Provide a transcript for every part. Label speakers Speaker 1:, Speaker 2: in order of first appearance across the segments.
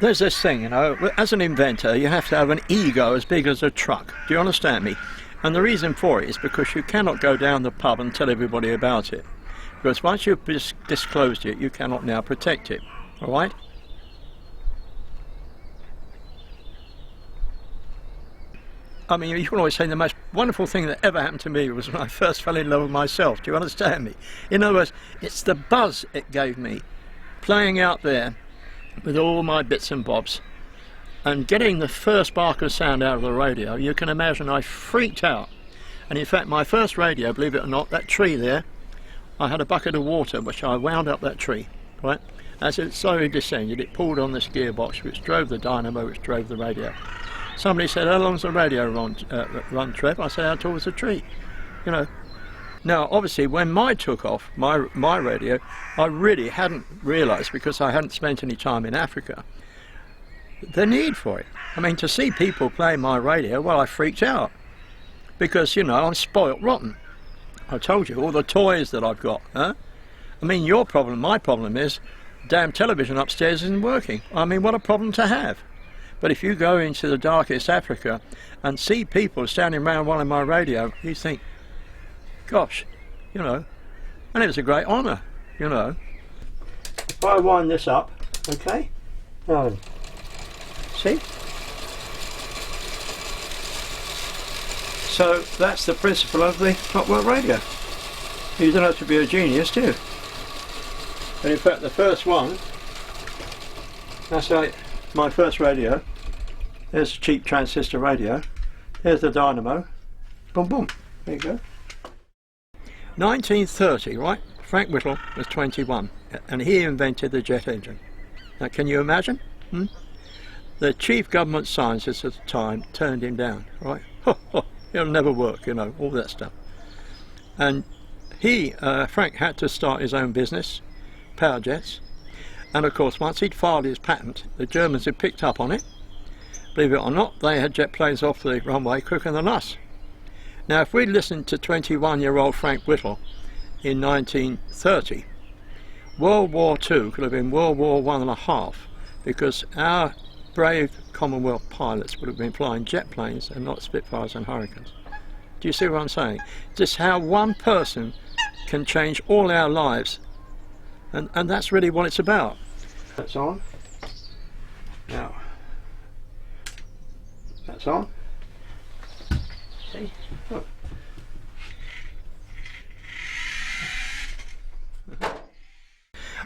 Speaker 1: There's this thing, you know, as an inventor you have to have an ego as big as a truck. Do you understand me? And the reason for it is because you cannot go down the pub and tell everybody about it. Because once you've disclosed it, you cannot now protect it. Alright? I mean, you can always say the most wonderful thing that ever happened to me was when I first fell in love with myself. Do you understand me? In other words, it's the buzz it gave me, playing out there with all my bits and bobs and getting the first bark of sound out of the radio. You can imagine I freaked out. And in fact, my first radio, believe it or not, that tree there, I had a bucket of water which I wound up that tree, right? As it slowly descended, it pulled on this gearbox which drove the dynamo, which drove the radio. Somebody said, how long's the radio run, Trev? I said, how tall is the tree? You know. Now, obviously, when mine took off, my radio, I really hadn't realised, because I hadn't spent any time in Africa, the need for it. I mean, to see people playing my radio, well, I freaked out. Because, you know, I'm spoilt rotten. I told you, all the toys that I've got, huh? I mean, your problem, my problem is, damn television upstairs isn't working. I mean, what a problem to have. But if you go into the darkest Africa and see people standing around one of my radio, you think, gosh, you know, and it was a great honour, you know. If I wind this up, okay, see? So that's the principle of the clockwork radio. You don't have to be a genius, do you? And in fact, the first one, that's like my first radio. There's a cheap transistor radio. There's the dynamo. Boom, boom. There you go. 1930, right? Frank Whittle was 21, and he invented the jet engine. Now, can you imagine? The chief government scientist at the time turned him down, right? It'll never work, you know, all that stuff. And he, Frank, had to start his own business, power jets. And of course, once he'd filed his patent, the Germans had picked up on it. Believe it or not, they had jet planes off the runway quicker than us. Now, if we'd listened to 21-year-old Frank Whittle in 1930, World War II could have been World War I.5, because our brave Commonwealth pilots would have been flying jet planes and not Spitfires and Hurricanes. Do you see what I'm saying? Just how one person can change all our lives, and that's really what it's about. That's on. Now, that's on. See? Look.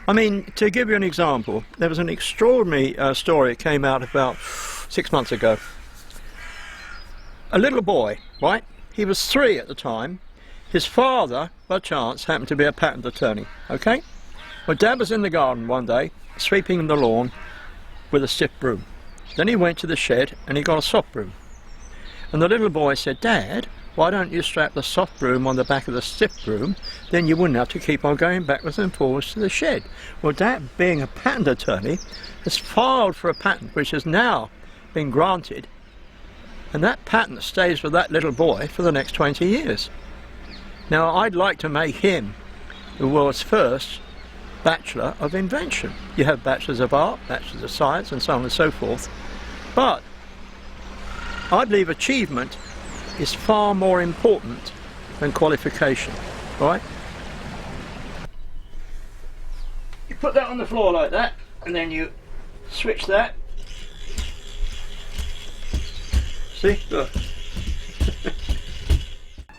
Speaker 1: I mean, to give you an example, there was an extraordinary story that came out about 6 months ago. A little boy, right? He was 3 at the time. His father, by chance, happened to be a patent attorney, okay? Well, Dad was in the garden one day, sweeping the lawn with a stiff broom. Then he went to the shed and he got a soft broom. And the little boy said, Dad, why don't you strap the soft broom on the back of the stiff broom? Then you wouldn't have to keep on going backwards and forwards to the shed. Well, Dad, being a patent attorney, has filed for a patent which has now been granted. And that patent stays with that little boy for the next 20 years. Now, I'd like to make him the world's first Bachelor of Invention. You have Bachelors of Art, Bachelors of Science, and so on and so forth. But I believe achievement is far more important than qualification, right? You put that on the floor like that, and then you switch that. See? Look.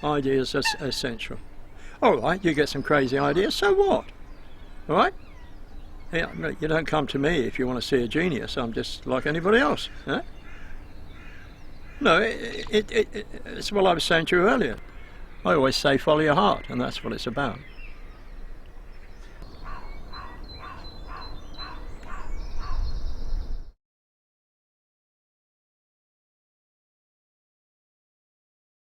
Speaker 1: Ideas are essential. Alright, you get some crazy ideas, so what? Alright? Yeah, you don't come to me if you want to see a genius. I'm just like anybody else. Huh? No, it's what I was saying to you earlier. I always say follow your heart, and that's what it's about.